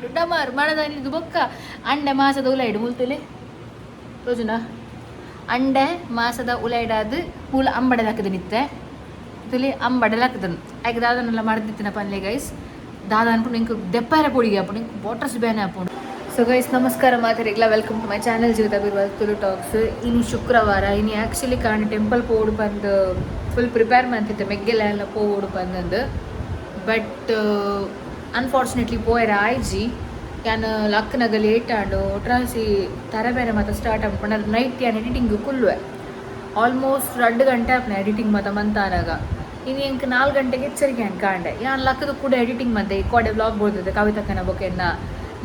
ಉಲಾಯಿಡು ಡಮಾರು ಮಣದಾನಿದು ಬೊಕ್ಕ ಅಂಡೆ ಮಾಸದ ಉಲಾಯಿಡು ಮುಲ್ತುಲೆ ರೋಜುನ ಅಂಡೆ ಮಾಸದ ಉಲಾಯಿಡಾದು ಮೂಲ ಅಂಬಡಲಾಕದ ನಿತ್ತೆ ತುಲಿ ಅಂಬಡಲಾಕದನು ಆಯ್ಕೆ ದಾದನೆಲ್ಲ ಮಾಡ್ದಿತ್ತಿನ ಪನ್ಲೆ ಗೈಸ್ ದಾದ ಅನ್ಕೊಂಡು ಇಂಕ ದೆಪ್ಪಾರ ಪೊಡಿಗೆ ಹಾಪುಂಡು ಇಂಕ ವಾಟರ್ಸ್ ಬೇನೆ ಹಾಪುಂಡು. ಸೊ ಗೈಸ್ ನಮಸ್ಕಾರ ಮಾತಾಡಿಗ್ಲ ವೆಲ್ಕಮ್ ಟು ಮೈ ಚಾನಲ್ ಜೀವಿತ ಬಿರ್ವಾಲ್ ತುಳು ಟಾಕ್ಸ್. ಇನ್ನು ಶುಕ್ರವಾರ ಇನ್ನು ಆ್ಯಕ್ಚುಲಿ ಕಾಣ್ ಟೆಂಪಲ್ ಪೋಡು ಬಂದು ಫುಲ್ ಪ್ರಿಪೇರ್ ಮಾಡ್ತಿದ್ದೆ ಮೆಗ್ಗೆಲ್ಲ ಪೋಡು ಬಂದು ಬಟ್ ಅನ್ಫಾರ್ಚುನೇಟ್ಲಿ ಪೋಯರ ಆಯ್ಜಿ ಯಾನು ಲಕ್ನಗ ಲೇಟ್ ಆಡು ಒಟ್ರಾಸಿ ತರಬೇರೆ ಮತ್ತು ಸ್ಟಾರ್ಟ್ ಆಗ್ಕೊಂಡು ನೈಟ್ ಯಾನು ಎಡಿಟಿಂಗ್ ಕುಲ್ವೆ ಆಲ್ಮೋಸ್ಟ್ 2 ಗಂಟೆ ಆಪ್ನ ಎಡಿಟಿಂಗ್ ಮತ್ತು ಮಂತಾನಾಗ ಇನ್ನು ಎಂಕ್ 4 ಗಂಟೆಗೆ ಎಚ್ಚರಿಕೆ ಹ್ಯಾಂಗೆ ಕಾಂಡೆ ಯಾನು ಲಕ್ಕದ ಕೂಡ ಎಡಿಟಿಂಗ್ ಮತ್ತೆ ಈ ಕೋಡೆ ಬ್ಲಾಗ್ ಬೋಳ್ತದೆ ಕವಿತಕ್ಕನ ಬೊಕೆನ್ನ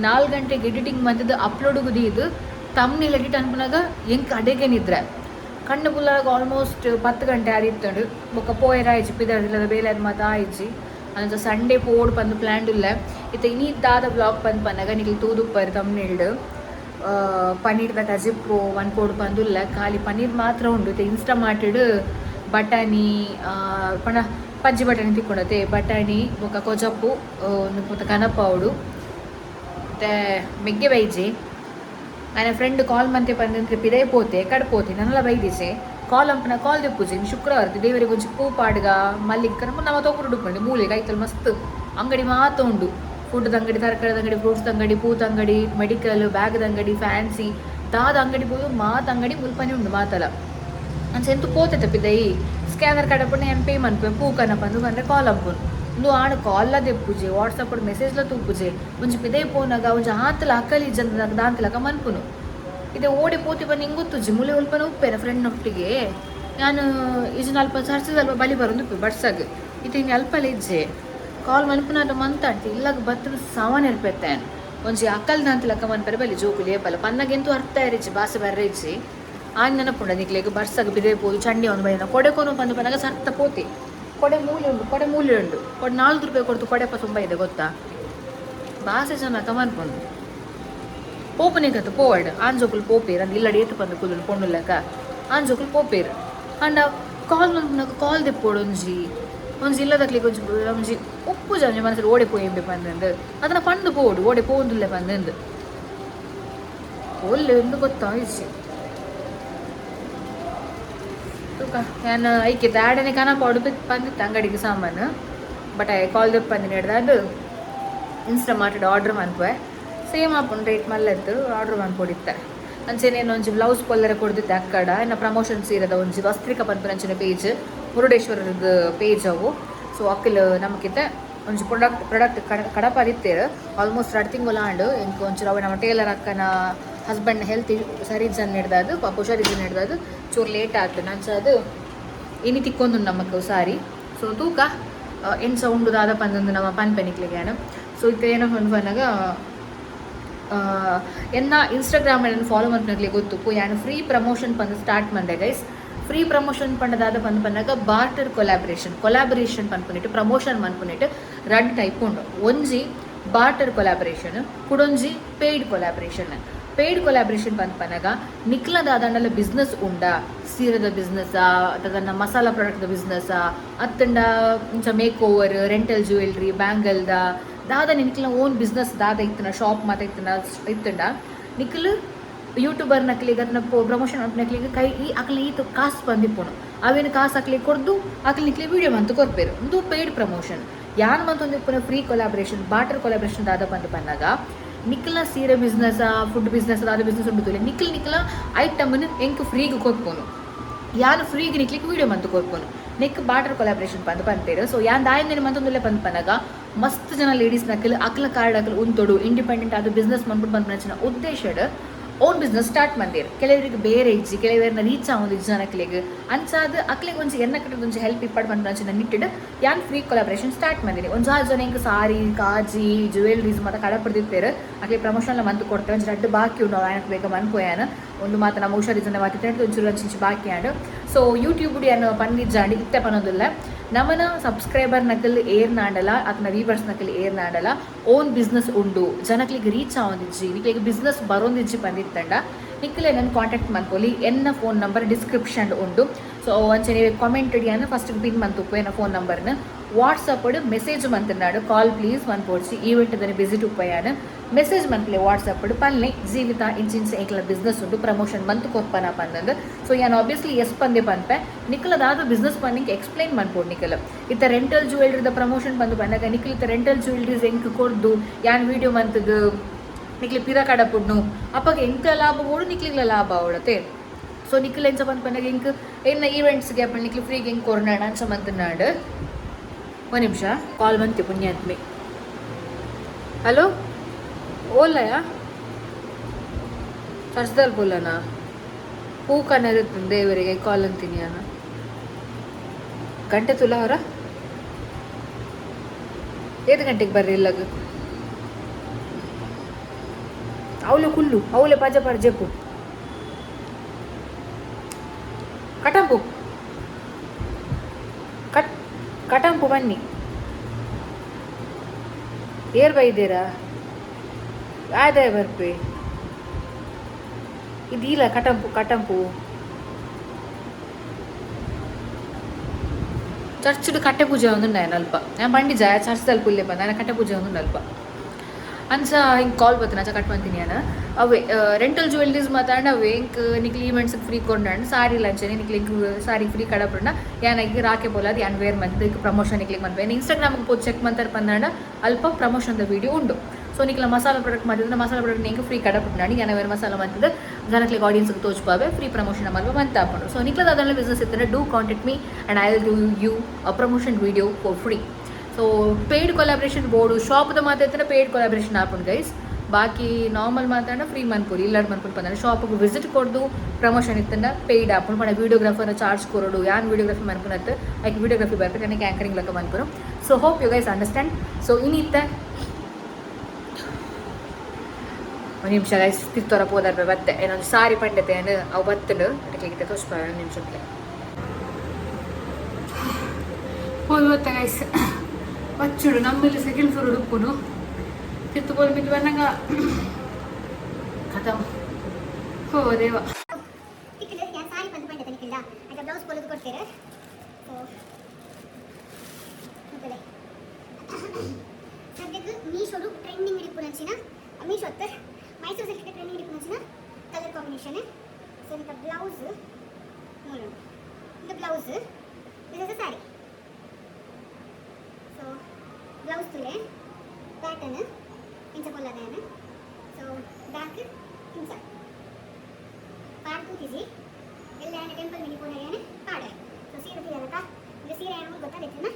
4 ಗಂಟೆಗೆ ಎಡಿಟಿಂಗ್ ಮದ್ದದು ಅಪ್ಲೋಡುಗುದು ಇದು ತಮ್ಮನಿಲ್ ಎಡಿಟ್ ಅನ್ಪನಾಗ ಎಂಕ್ ಅಡೆಗೆ ನಿದ್ರೆ ಕಣ್ಣು ಬುಲ್ಲಾಗ ಆಲ್ಮೋಸ್ಟ್ 10 ಗಂಟೆ ಆದಿತ್ತಂಡು ಬೊಕ್ಕ ಪೋಯರ್ ಆಯ್ಜಿ ಪಿದರ್ದಿಲ್ಲದ ಬೇಲೆ ಅದು ಮತ್ತು ಆಯ್ಜಿ ಅಂದ್ರೆ ಸಂಡೇ ಪೋಡ್ ಬಂದು ಪ್ಲ್ಯಾನ್ ಇಲ್ಲ ಇತ್ತು ಇನ್ನಿದ್ದಾದ ಬ್ಲಾಗ್ ಬಂದು ಪನ್ನಾಗ ನಿಖಿಲ್ ತೂದುಪ್ಪರ್ ತಮ್ಮನಿಲ್ಡು ಪನ್ನೀರ್ದ ಕಜಿಪ್ಪು ಒಂದು ಪೋಡು ಬಂದಿಲ್ಲ ಖಾಲಿ ಪನ್ನೀರ್ ಮಾತ್ರ ಉಂಡು ಇತ್ತು ಇನ್ಸ್ಟಾ ಮಾಡಿಡು ಬಟಾಣಿ ಪಣ ಪಜ್ಜಿ ಬಟಾಣಿ ತಿಕ್ಕೊಂಡತೆ ಬಟಾಣಿ ಬೊಕ್ಕ ಕೊಜಪ್ಪು ಮತ್ತು ಕನಪೌಡು ಮತ್ತು ಮೆಗ್ಗೆ ಬೈಜಿ ನನ್ನ ಫ್ರೆಂಡ್ ಕಾಲ್ ಮಂತೆ ಬಂದಂದ್ರೆ ಪಿದೇ ಪೋತೆ ಕಡ್ಪೋತೆ ನನ್ನೆಲ್ಲ ಬೈದಿಸೆ ಕಾಲ್ ಅಂಪನ ಕಾಲ್ ತೆಪ್ಪುಜಿ ಶುಕ್ರವಾರ ದೇವರಿಗೆ ಒಂಚು ಪೂ ಪಾಡ್ಗ ಮಲ್ಲಿಗೆ ನಮ್ಮ ತೊಗೊಂಡು ಉಡ್ಕೊಂಡು ಮೂಲೆಗೆ ಆಯ್ತಲ್ಲ ಮಸ್ತ್ ಅಂಗಡಿ ಮಾತ್ರ ಉಂಡು ಫುಡ್ದ ಅಂಗಡಿ ತರಕಾರಿದ ಅಂಗಡಿ ಫ್ರೂಟ್ಸ್ ಅಂಗಡಿ ಪೂತ ಅಂಗಡಿ ಮೆಡಿಕಲ್ ಬ್ಯಾಗ್ದ ಅಂಗಡಿ ಫ್ಯಾನ್ಸಿ ದಾದ ಅಂಗಡಿ ಬೋದು ಮಾತು ಅಂಗಡಿ ಮುಲ್ಪನೆ ಉಂಡು ಮಾತಲ್ಲ ನಾನು ಎಂತೂ ಪೋತೆ ತಪ್ಪಿದ್ದೆ ಈ ಸ್ಕ್ಯಾನರ್ ಕಡಪಣ್ಣೆ ಏನು ಪೇ ಮನ್ಪೆ ಪೂ ಕನಪಂದು ಬಂದರೆ ಕಾಲ್ ಅಂಪುನು ಒಂದು ಆಡು ಕಾಲ್ಲ ತೆಪ್ಪುಜೆ ವಾಟ್ಸಪ್ ಮೆಸೇಜ್ಲ ತೂಪುಜೆ ಒಂಚು ಪಿದೇ ಪೋನಾಗ ಒಂಚು ಹಾತಲ ಅಕ್ಕಲಿ ಜನ ದಾಂತಲಕ ಮನ್ಪುನು ಇದೆ ಓಡಿ ಪೋತಿ ಬಂದು ಹಿಂಗೆ ಗೊತ್ತುಜಿ ಮುಲೆ ಉಲ್ಪನ ಉಪ್ಪೇನ ಫ್ರೆಂಡ್ ಒಟ್ಟಿಗೆ ನಾನು ಈಜಿನ ಅಲ್ಪ ಚರ್ಚದ ಅಲ್ಪ ಬಲಿ ಬರೋದು ಉಪ್ಪು ಬಡ್ಸಾಗ ಇದು ಇನ್ನು ಅಲ್ಪಲ್ಲ ಇಜ್ಜೆ ಕಾಲ್ ಮನ್ಪುನಾಟ ಮಂತಾಡ್ತಿ ಇಲ್ಲಾಗ ಬತ್ತನ ಸಾಮಾನು ಇರ್ಪೇತೇನು ಒಂಜಿ ಅಕ್ಕಲ್ ದಾಂತಲಕ ಮನ್ಪರೆ ಬಲಿ ಜೋಕುಲಿ ಏಪಲ್ಲ ಪನ್ನಗೆಂತೂ ಅರ್ಥ ಇರಿಜಿ ಭಾಷೆ ಬರ್ರೆ ಇಜ್ಜಿ ಆಯ್ನ ನೆನಪುಂಡ ನಿಕ್ಲೆಗೆ ಬರ್ಸಾಗ ಬಿದೇ ಪೋದು ಚಂಡಿ ಒಂದು ಬೈನ ಕೊಡೆಕೋನು ಬಂದು ಬಂದಾಗ ಸರ್ತ ಪೋತಿ ಕೊಡೆ ಮೂಲೆ ಉಂಡು ಕೊಡೆ 4 ರೂಪಾಯಿ ಕೊಡ್ತು ಕೊಡೆಪ್ಪ ತುಂಬ ಇದೆ ಗೊತ್ತಾ ಭಾಷೆ ಜನಕ ಮನ್ಪುಂಡು ಪೋಪನಿಗತ್ತು ಪೋವಾಡು ಆಂಜೋಕುಲು ಪೋಪೇರು ಅಂದ್ರೆ ಇಲ್ಲಡಿ ಏತು ಬಂದು ಕುಲ್ಲು ಪೊಣ್ಣುಲ್ಲಕ ಆಂಜೋಕುಲು ಪೋಪೇರು ಅಂಡ ಕಾಲ್ ಮನ್ಪುನಾಗ ಕಾಲ್ ತೆಪ್ಪೋಡು ಒಂಜಿ ಇಲ್ಲದಕ್ಲಿಗೆ ಒಂಜಿ ಉಪ್ಪು ಜನ ಮನಸ್ಸಲ್ಲಿ ಓಡೆ ಪೋಯೆಂಬೆ ಬಂದಂದು ಅದನ್ನ ಪಂಡು ಪೋಡು ಓಡೆ ಪೋಂದುಲ್ಲೆ ಬಂದಂದು ಒಳ್ಳೆ ಒಂದು ಗೊತ್ತಾ ಇಸಿ ನಾನು ಐಕೆ ದಾಡನೆ ಕನಪಾಡು ಬಂದಿತ್ತು ಅಂಗಡಿಗೆ ಸಾಮಾನು ಬಟ್ ಕಾಲ್ ದೆಪ್ಪ ಬಂದು ನಡೆದು ಇನ್ಸ್ಟಾ ಮಾಡಿ ಆರ್ಡ್ರ್ ಮನ್ಪೆ ಸೇಮ್ ಹಾಕೊಂಡು ರೇಟ್ ಮಲ್ಲೆತ್ತು ಆರ್ಡ್ರ್ ಮಾಡ್ಕೊಡಿತ್ತೆ ಅಂಚೆನೇನು ಒಂಜಿ ಬ್ಲೌಸ್ ಪೊಲ್ಲರ ಕೊಡ್ದಿತ್ತೆ ಅಕ್ಕಡ ಇನ್ನು ಪ್ರಮೋಷನ್ಸ್ ಇರೋದ ಒಂಜಿ ವಸ್ತ್ರಿಕ ಪನ್ಪುನ ಅಂಚಿನ ಪೇಜ್ ಮುರುಡೇಶ್ವರದ ಪೇಜ್ ಅವು ಸೊ ಅಕ್ಕಲು ನಮಗಿತ್ತೆ ಒಂಜಿ ಪ್ರಾಡಕ್ಟ್ ಕಡಪ ಅದಿತ್ತೇರು ಆಲ್ಮೋಸ್ಟ್ 2 ತಿಂಗಳು ಆಂಡು ಇಂಕ ಒಂಚೂರು ಅವ ನಮ್ಮ ಟೇಲರ್ ಅಕ್ಕನ ಹಸ್ಬೆಂಡ್ ಹೆಲ್ತ್ ಸರಿ ಜನ ಹಿಡ್ದದು ಪಾಪ ಹುಷಾರಿದ್ದನ್ನು ಹಿಡ್ದದು ಚೂರು ಲೇಟ್ ಆಗ್ತದೆ ನಂಚ ಅದು ಇನಿ ತಿಕ್ಕೊಂದು ನಮಕ್ ಸಾರಿ ಸೊ ತೂಕ ಏನು ಸೌಂಡು ದಾದ ಪಂದೊಂದು ನಮ್ಮ ಪನ್ಪೆನಿಕ್ಲಿಗೆ ಸೊ ಇದು ಏನೋ ಬಂದಾಗ ಎನ್ನ ಇನ್ಸ್ಟಾಗ್ರಾಮಲ್ಲಿ ಫಾಲೋ ಮಾಡ್ಲಿಕ್ಕೆ ಗೊತ್ತು ಯಾನು ಫ್ರೀ ಪ್ರಮೋಷನ್ ಬಂದು ಸ್ಟಾರ್ಟ್ ಮಾಡಿದೆ ಗೈಸ್ ಫ್ರೀ ಪ್ರಮೋಷನ್ ಪಂಡದಾದ ಬಂದಾಗ ಬಾರ್ಟರ್ ಕೊಲಾಬರೇಷನ್ ಪನ್ಪುನಿಟ್ಟು ಪ್ರಮೋಷನ್ ಮನ್ಪುನಿಟ್ಟು 2 ಟೈಪ್ ಉಂಡು ಒಂಜಿ ಬಾರ್ಟರ್ ಕೊಲಾಬರೇಷನ್ ಕುಡೊಂಜಿ ಪೇಯ್ಡ್ ಕೊಲಾಬರೇಷನ್ ಪನ್ಪನಾಗ ನಿಕ್ಲದಾದಂಡಲ್ಲ ಬಿಸ್ನೆಸ್ ಉಂಡಾ ಸೀರದ ಬಿಸ್ನೆಸ್ಸಾ ಅದನ್ನ ಮಸಾಲಾ ಪ್ರಾಡಕ್ಟ್ದ ಬಿಸ್ನೆಸ್ಸಾ ಅತ್ತಂಡ ಇಂಚ ಮೇಕ್ ಓವರ್ ರೆಂಟಲ್ ಜ್ಯುವೆಲ್ರಿ ಬ್ಯಾಂಗಲ್ದ ದಾದ ನಿಕ್ಲ ಓನ್ ಬಿಸ್ನೆಸ್ ದಾದ ಇತ್ತನ ಶಾಪ್ ಮಾತ ಇತ್ತಂಡ ನಿಕ್ಲು ಯೂಟ್ಯೂಬರ್ ನಕ್ಲಿಗೆ ಅದನ್ನ ಪ್ರಮೋಷನ್ ನಕ್ಲಿಗೆ ಕೈ ಈ ಅಕ್ಲಿ ಈತು ಕಾಸು ಬಂದಿಪ್ಪುಣು ಅವೇನು ಕಾಸು ಅಕ್ಲಿಗೆ ಕೊಡ್ದು ಅಕ್ಲಿ ನಿಕ್ಲಿ ವಿಡಿಯೋ ಮಂತು ಕೊರ್ಪೇರು ಒಂದು ಪೇಯ್ಡ್ ಪ್ರಮೋಷನ್ ಯಾನ್ ಮಂತೊಂದು ಇಪ್ಪನ ಫ್ರೀ ಕೊಲಾಬರೇಷನ್ ಬಾರ್ಟರ್ ಕೊಲಾಬರೇಷನ್ ದಾದ ಬಂದು ಬಂದಾಗ ನಿಕ್ಲ ಸೀರೆ ಬಿಸ್ನೆಸ್ ಫುಡ್ ಬಿಸ್ನೆಸ್ ದಾದ ಬಿಸ್ನೆಸ್ ಉಂಟು ನಿಕ್ಲ ಐಟಮ್ನ ಎಂಕ್ ಫ್ರೀಗೆ ಕೊರ್ಪೋನು ಯಾನು ಫ್ರೀಗೆ ನಿಕ್ಲಿಕ್ಕೆ ವಿಡಿಯೋ ಮಂತು ಕೊರ್ಪೋನು ನೆಕ್ ಬಾರ್ಟರ್ ಕೊಲಾಬರೇಷನ್ ಬಂತೇರು ಸೊ ಯಾನ್ ದಾಯಂದೇನು ಮಂತೊಂದುಲ್ಲೆ ಪನ್ಪನಾಗ ಮಸ್ತ್ ಜನ ಲೇಡೀಸ್ ನಕ್ಕಲು ಅಕ್ಲ ಕಾರ್ಡ್ ಅಕ್ಲು ಉಂತೊಡು ಇಂಡಿಪೆಂಡೆಂಟ್ ಆದ ಬಿಸ್ನೆಸ್ ಮಾಡ್ಬಿಟ್ಟು ಬಂದ ಉದ್ದೇಶಡ್ ಓನ್ ಬಿಸ್ನೆಸ್ ಸ್ಟಾರ್ಟ್ ಮಂದೇರು ಕೆಲವರಿಗೆ ಬೇರೆ ಇಜ್ಜಿ ಕೆಲವರನ್ನ ರೀಚ್ ಆಗೋದು ಜನಕ್ಲಿಗೆ ಅಂಚಾದ ಅಕ್ಲಿಗೆ ಒಂಚು ಎನ್ನ ಕಟ್ಟದ ಒಂಚು ಹೆಲ್ಪ್ ಇಪ್ಪಡು ಬಂದು ನಿಟ್ಟಿಡು ಯಾನ್ ಫ್ರೀ ಕೊಲಾಬರೇಷನ್ ಸ್ಟಾರ್ಟ್ ಮಂದಿರಿ ಒಂದು 6 ಜನ ಹಿಂಗೆ ಸಾರಿ ಕಾಜಿ ಜ್ಯುವೆಲ್ರೀಸ್ ಮತ್ತು ಕಡ ಪಡೆದಿರ್ತೇರು ಅಕ್ಲಿ ಪ್ರಮೋಷನ್ಲ ಮಂತು ಕೊಡ್ತೇವೆ ಒಂದು 2 ಬಾಕಿ ಉಂಡು ಆಯನಕ್ಕೆ ಬೇಗ ಮನ್ಪೋಯಾನ ಒಂದು ಮಾತು ನಮ್ಮ ಹುಷಾರಿಜನ ಮಾತಿಟ್ಟು ಒಂಚೂರು ಒಂಚು ಬಾಕಿ ಆಡು ಸೊ ಯೂಟ್ಯೂಬ್ ಏನು ಪನ್ನಿಜ್ಜಾಂಡಿ ಇತ್ತೆ ಪನ್ನೋದಿಲ್ಲ ನಮ್ಮನ ಸಬ್ಸ್ಕ್ರೈಬರ್ ನಕಲ್ ಏರ್ ನಾಡಲ್ಲ ಅದನ್ನ ವೀವರ್ಸ್ ನಕಲ್ ಏರ್ ನಾಡಲ್ಲ ಓನ್ ಬಿಸ್ನೆಸ್ ಉಂಡು ಜನಕ್ಲಿಗೆ ರೀಚ್ ಆವೊಂದಿಜ್ಜಿ ನಿಕ್ಲಿಗೆ ಬಿಸ್ನೆಸ್ ಬರೋಂದಿಜ್ಜಿ ಬಂದಿತ್ತಂಡ ನಿಕ್ಕಲೆ ನನ್ನ ಕಾಂಟ್ಯಾಕ್ಟ್ ಮಾಡ್ಕೊಳ್ಳಿ ಎನ್ನ ಫೋನ್ ನಂಬರ್ ಡಿಸ್ಕ್ರಿಪ್ಷನ್ ಉಂಡು ಸೊ ಒಂಚೆ ನೀವು ಕಾಮೆಂಟ್ ಅಡಿಯನ್ನು ಫಸ್ಟ್ ಪಿನ್ ಮಂತುಪ್ಪು ಏನ ಫೋನ್ ನಂಬರ್ನ ವಾಟ್ಸಪ್ ಮೆಸೇಜ್ ಮಂತನಾಡು ಕಾಲ್ ಪ್ಲೀಸ್ ಮನ್ ಪೋಡ್ಸಿ ಈವೆಂಟ್ ಅದನ್ನು ವಿಸಿಟ್ ಉಪ್ಪಯಾನ ಮೆಸೇಜ್ ಮನ್ಪಲೆ ವಾಟ್ಸಪ್ ಪಲ್ಲೆ ಜೀವಿತ ಇಂಚಿನ್ಸ್ ಏಕಲ ಬಿಸ್ನೆಸ್ ಉಂಟು ಪ್ರಮೋಷನ್ ಮಂತ್ ಕೊಪ್ಪನ ಪಂದಂದು ಸೊ ಯಾನು ಆಬ್ವಿಯಸ್ಲಿ ಎಸ್ ಪಂದೆ ಪನ್ಪೆ ನಿಖಲದಾದ ಬಿಸ್ನೆಸ್ ಪನ್ನಿಂಗ್ ಎಕ್ಸ್ಪ್ಲೈನ್ ಮನ್ಪೋಡು ನಿಖಲ್ ಇತ್ತ ರೆಂಟಲ್ ಜ್ಯುವೆಲ್ರಿದ ಪ್ರಮೋಷನ್ ಬಂದು ಬಂದಾಗ ನಿಖಲ್ ಇತ್ತ ರೆಂಟಲ್ ಜ್ಯುವೆಲ್ರೀಸ್ ಎಂಕ್ ಕೊಡ್ದು ಯಾನ್ ವಿಡಿಯೋ ಮಂತದು ನಿಕ್ಲಿ ಪಿರ ಕಡಪುಡ್ನು ಅಪ್ಪಗೆ ಎಂಕ ಲಾಭ ಓಡು ನಿಕ್ಲಿಗ್ಲ ಲಾಭ ಅವಡತೆ ಸೊ ನಿಖಲ್ ಎಂಚ ಬಂದು ಬಂದಾಗ ಎಂಕ್ ಏನ ಈವೆಂಟ್ಸ್ಗೆ ಅಪ್ಪ ನಿಕ್ಲಿ ಫ್ರೀಗೆ ಹೆಂಗೆ ಕೊರೋಣ ಅಂಚ ಮಂತನಾಡು ಒಂದು ನಿಮಿಷ ಕಾಲ್ ಬಂತು ಪುಣ್ಯಾತ್ಮೆ. ಹಲೋ ಓಲಯ ಚರ್ಚದಲ್ಲಿ ಬೋಲನಾ ಹೂ ಕಣ್ಣಿರುತ್ತೆ ದೇವರಿಗೆ ಕಾಲ್ ಅಂತೀನಿ ಅಣ್ಣ ಗಂಟೆ ತುಲ ಅವರ 7 ಗಂಟೆಗೆ ಬರ್ರಿ ಇಲ್ಲಾಗ ಅವಳೆ ಕುಲ್ಲು ಅವಳೆ ಪಜ ಪರ್ಜೆಪ್ಪು ಕಟಂಪು ಕಟಂಪು ಬನ್ನಿ ಏರ್ ಬೈದೇರಾ ಆದಾಯ ಬರ್ಪೆ ಇದಿಲ್ಲ ಕಟಂಪು ಚರ್ಚ್ಡ್ ಕಟ್ಟೆ ಪೂಜೆ ಒಂದು ಅಲ್ಪ ನಾನು ಬಂಡಿಜ ಚರ್ಚ್ದಲ್ಲಿ ಪುಲ್ಲೆ ಬಂದ ನಾನು ಕಟ್ಟೆ ಪೂಜೆ ಒಂದು ಅಲ್ಪ ಅಂಚ ಹಿಂಗೆ ಕಾಲ್ ಬರ್ತೇನೆ ಅಂಚ ಕಟ್ ಮಾಡ್ತೀನಿ ನಾನು ಅವೇ ರೆಂಟಲ್ ಜ್ಯುವೆಲ್ರೀಸ್ ಮಾತಾಡ ಅವೇ ಇಂಕ್ ನಿಕ್ಲಿ ಈವೆಂಟ್ಸ್ಗೆ ಫ್ರೀ ಕೊಂಡಾಂಡು ಸಾರಿ ಲಂಚನೆ ನಿಕ್ಲಿ ಸಾರಿ ಫ್ರೀ ಕಡಪುಂಡ ಯಾನಾಗಿ ರಾಕೆ ಬೋಲಾದ ಯಾನ್ ವೇರ್ ಮಂತ್ ಪ್ರಮೋಷನ್ ನಿಕ್ಲಿಗೆ ಮಂತ್ ಇನ್ಸ್ಟಾಗ್ರಾಮ್ಗೆ ಪೋಸ್ಟ್ ಚೆಕ್ ಮಾಡ್ತಾರೆ ಪಂದಾಂಡ ಅಲ್ಪ ಪ್ರಮೋಷನ್ದ ವೀಡಿಯೋ ಉಂಡು ಸೊ ನಿಕ್ಲ ಮಸಾಲ ಪ್ರಾಡಕ್ಟ್ ಮಾಡಿದ್ರೆ ಮಸಾಲ ಪ್ರಾಡಕ್ಟ್ ನಿಂಗೆ ಫ್ರೀ ಕಡಪುಂಡಾಡಿ ಯಾನ ವೇರ್ ಮಸಾಲ ಮಂತದ ಜನಕ್ಲಿಗೆ ಆಡಿಯನ್ಸ್ಗೆ ತೋಚ್ಪಾವೆ ಫ್ರೀ ಪ್ರಮೋಷನ್ ಮಲ್ವ ಮಂತ್ ಹಾಕೊಂಡು ಸೊ ನಿಕ್ಲದ ಅದನ್ನ ಬಿಸ್ನೆಸ್ ಇತ್ತಂದ್ರೆ do contact me and I will do you a promotion video for free so paid collaboration board ಶಾಪ್ದ ಮಾತಾಡ್ತಾನೆ ಪೇಯ್ಡ್ ಕೊಲಾಬ್ರೇಷನ್ ಹಾಕೊಂಡು ಗೈಸ್ ಬಾಕಿ ನಾರ್ಮಲ್ ಮಾತಾಡ ಫ್ರೀ ಮನ್ಪೂರಿ ಇಲ್ಲಾಡ್ ಮನ್ಪೂರಿ ಬಂದ ಶಾಪಿಗೆ ವಿಸಿಟ್ ಕೊಡ್ದು ಪ್ರಮೋಷನ್ ಇತ್ತಂದ ಪೇಯ್ಡ್ ಹಾಕೊಂಡು ಪಣ ವೀಡಿಯೋಗ್ರಾಫರ್ನ ಚಾರ್ಜ್ ಕೊರೋಡು ಯಾನ್ ವೀಡಿಯೋಗ್ರಫಿ ಮನ್ಪುನತ್ತು ಲೈಕ್ ವೀಡಿಯೋಗ್ರಫಿ ಬರ್ತದೆ ನನಗೆ ಆ್ಯಂಕರಿಂಗ್ ಲೆಕ್ಕ ಮನ್ಪುರು so hope you guys understand so ಇನ್ನಿತ್ತ ಒಂದು ನಿಮಿಷ ಗೈಸ್ ತಿರ್ತೋರ ಹೋದಾರ್ಬೆ ಬತ್ತೆ ಏನೊಂದು ಸಾರಿ ಪಂಡತೆ ಅವು ಬತ್ತಲು ಅದಕ್ಕೆ ತೋರಿಸ್ಬ ಒಂದು ನಿಮಿಷಕ್ಕೆ ಹೋಗಿ ಬತ್ತ ಗೈಸ್ ಬಚ್ಚುಡು ನಮ್ಮಲ್ಲಿ ಸೆಕೆಂಡ್ ಫ್ಲೋರ್ ಉಡುಪುನು ತಿತ್ತುಬೋದು ಬಿದ್ದು ಬಂದಾಗ ಖತಮ್ ಹೋ ದೇವ ಬ್ಲೌಸ್ ಕೊಡೋದು ಕೊಡ್ತೀರಾ ಸದ್ಯಕ್ಕೆ ಮೀಶೋಡು ಟ್ರೆಂಡಿಂಗ್ ಇಡಿಪುನಂಚಿನ ಮೀಶೋ ಅತ್ತ ಮೈಸೂರು ಸಿಲ್ಕ್ ಟ್ರೆಂಡಿಂಗ್ ಇಡಿಪುನಂಚಿನ ಕಲರ್ ಕಾಂಬಿನೇಷನ್ ಸೊ ಇಂಥ ಬ್ಲೌಸ್ ನೋಡು ಇದು ಬ್ಲೌಸ್ ಇದು ಸಾರಿ ಸೊ ಬ್ಲೌಸ್ ತುಲೆ ಪ್ಯಾಟರ್ನ್ ಇಂಚ ಕೊಲ್ಲದೇನೆ ಸೊ ಬ್ಯಾಕ್ ಇಂಚ ಪಾಡ್ ಕೂತಿಸಿ ಎಲ್ಲ ಟೆಂಪಲ್ ಮಿನಿ ಪೋನೇನೆ ಪಾಡೆ ಸೊ ಸೀರೆ ತಿರಲಕ ಇದು ಸೀರೆ ಏನು ಗೊತ್ತಾಗೈತನ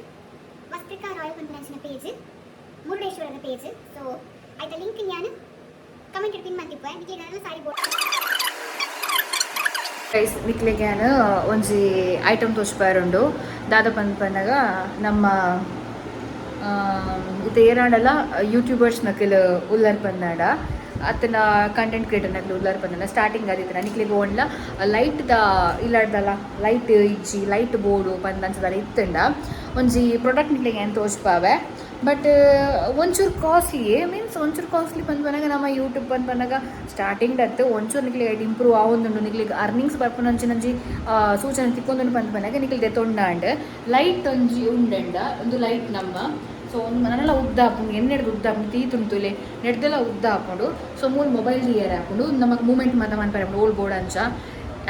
ವಸ್ತ್ರಿಕಾ ರಾಯಲ್ ಕಂಪನಿ ಪೇಜ್ ಮುರುಡೇಶ್ವರದ ಪೇಜ್ ಸೊ ಆಯ್ತಾ ಲಿಂಕ್ ನಾನು ಕಮೆಂಟ್ ಪಿನ್ ಮಾಡ್ತಿಪ್ಪೆ ನಿಮಗೆ ನಾನು ಸಾರಿ ಬೋರ್ಡ್ ಗೈಸ್ ನಿಕ್ಲಿಗೆ ನಾನು ಒಂಜಿ ಐಟಮ್ ತೋರಿಸ್ಪಾರುಂಡು ದಾದ ಪಂದಾಗ ನಮ್ಮ ಇದು ಏನಾಡಲ್ಲ ಯೂಟ್ಯೂಬರ್ಸ್ ನಕಲ್ ಉಲ್ಲರ್ ಪಂದಾಡ ಅತನ ಕಂಟೆಂಟ್ ಕ್ರಿಯೇಟರ್ ನಕಲ್ ಉಲ್ಲರ್ ಪಂದಾಡ ಸ್ಟಾರ್ಟಿಂಗ್ ಆದಿತ್ತು ನಿಕ್ಲಿಗೆ ಓಣ್ಲ ಲೈಟ್ದ ಇಲ್ಲಾಡ್ದಲ್ಲ ಲೈಟ್ ಇಜ್ಜಿ ಲೈಟ್ ಬೋರ್ಡು ಪಂದಂಚದಲ್ಲ ಇತ್ತಂಡ ಒಂಜಿ ಪ್ರಾಡಕ್ಟ್ ನಿಕ್ಲಿಗೆ ಏನು ತೋರಿಸ್ಪಾವೆ ಬಟ್ ಒಂಚೂರು ಕಾಸ್ಟ್ಲಿ ಮೀನ್ಸ್ ಒಂಚೂರು ಕಾಸ್ಟ್ಲಿ ಬಂದು ಬಂದಾಗ ನಮ್ಮ ಯೂಟ್ಯೂಬ್ ಬಂದು ಬಂದಾಗ ಸ್ಟಾರ್ಟಿಂಗ್ ಅತ್ತು ಒಂಚೂರು ನಿಕ್ಲಿಗೆ ಇಂಪ್ರೂವ್ ಆವೊಂದುಂಡು ನಿಕ್ಲಿಗೆ ಅರ್ನಿಂಗ್ಸ್ ಬರ್ಪುನಂಚಿನಂಜಿ ಸೂಚನೆ ತಿಕ್ಕೊಂದು ಬಂದು ಬಂದಾಗ ನಿಕ್ಲಿಗೆ ತೊಂಡಾಂಡ್ ಲೈಟ್ ಒಂಜಿ ಉಂಡಂಡ ಒಂದು ಲೈಟ್ ನಮ್ಮ ಸೊ ಒಂದು ಮನೆಲ್ಲ ಉದ್ದ ಹಾಕೊಂಡು ಎಣ್ಣೆಡ್ದು ಉದ್ದ ಹಾಕೊಂಡು ತೀತುಂತುಲೆ ನೆಡ್ದೆಲ್ಲ ಉದ್ದ ಹಾಕೊಂಡು ಸೊ ಮೂರು ಮೊಬೈಲ್ ಕ್ಲಿಯರ್ ಹಾಕೊಂಡು ನಮಗೆ ಮೂಮೆಂಟ್ ಮಾತ ಮಾಡ್ತಾರೆ ಓಲ್ಡ್ ಬೋರ್ಡ್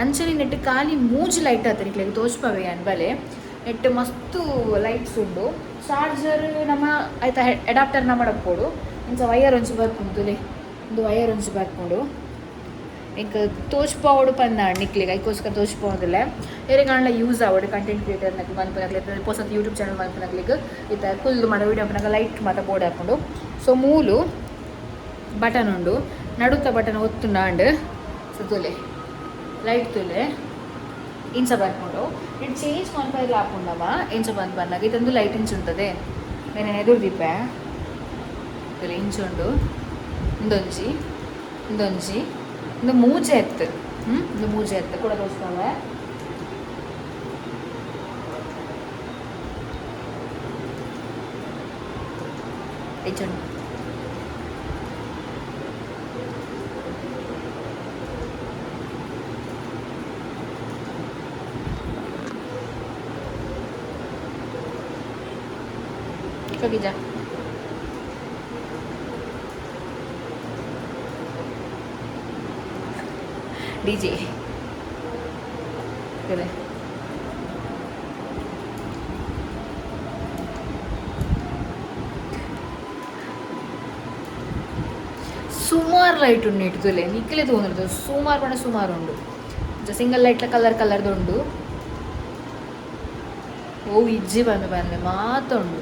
ಅಂಚನಿ ನೆಟ್ಟು ಖಾಲಿ ಮೂಜು ಲೈಟ್ ಆತ ನಿಕ್ಲಿಗೆ ತೋಚ್ಪವೆ ಅನ್ಬಲೆ ನೆಟ್ಟು ಮಸ್ತು ಲೈಟ್ಸ್ ಉಂಡು ಚಾರ್ಜರ್ ನಮ್ಮ ಆಯ್ತಾ ಅಡಾಪ್ಟರ್ನ ಮಾಡಕ್ಕೋಡು ಇಂಚ ವಯರ್ ಒಂಚು ಬರ್ಕೊಂಡುಲೆ ಒಂದು ವಯರ್ ಒಂಚು ಬರ್ಕೊಂಡು ಈಗ ತೋಚ್ಪೋಡು ಪಂದ ನಿಕ್ಲಿಗೆ ಅದಕ್ಕೋಸ್ಕರ ತೋಚ್ಪೋದಿಲ್ಲ ಬೇರೆ ಕಾಣಲ ಯೂಸ್ ಆವಡು ಕಂಟೆಂಟ್ ಕ್ರಿಯೇಟರ್ನಾಗ ಬಂದ್ಪನಾಗ್ಲಿ ಹೊಸ ಯೂಟ್ಯೂಬ್ ಚಾನಲ್ ಬಂದ್ಪನಾಗ್ಲಿಕ್ಕೆ ಇತ್ತ ಕುಲ್ದು ಮಾಡೋ ವೀಡಿಯೋ ಪನಾಗ ಲೈಟ್ ಮಾತ ಬೋರ್ಡ್ ಹಾಕೊಂಡು ಸೊ ಮೂಲು ಬಟನ್ ಉಂಡು ನಡುತ್ತ ಬಟನ್ ಒತ್ತು ನಾಂಡು ಸೊ ತುಲೆ ಲೈಟ್ ತುಲೆ ಇಂಚ ಬರ್ಕೊಂಡು ಇದು ಚೇಂಜ್ ಮಾಡ್ತಾ ಹಾಕೊಂಡವ ಇಂಚ ಬಂದು ಬಂದಾಗ ಇದೊಂದು ಲೈಟ್ ಇಂಚ್ ಉಂಟದೆ నేను ಎದುರ್ದಿಪ್ಪೆ ತುಲೆ ಇಂಚುಂಡು ಇಂದೊಂಜಿ ಇಂದೊಂಜಿ ಒಂದು ಮೂಜೆ ಎತ್ತು ಒಂದು ಮೂಜೆ ಎತ್ತು ಕೂಡ ತೋರಿಸ್ತಾವೆ ಇಂಚುಂಡು ಶೋಕಿಜ ಡಿಜೆ సుమారు లైట్ ఉండి ఇటుతులే నిక్కలే తోనుతుంది సుమారు పడ సుమారు ఉండు సింగల్ లైట్ల కలర్ కలర్ది ఉండు ಓ ಇಜ್ಜಿ ಬಂದು ಮಾತ ಉಂಡು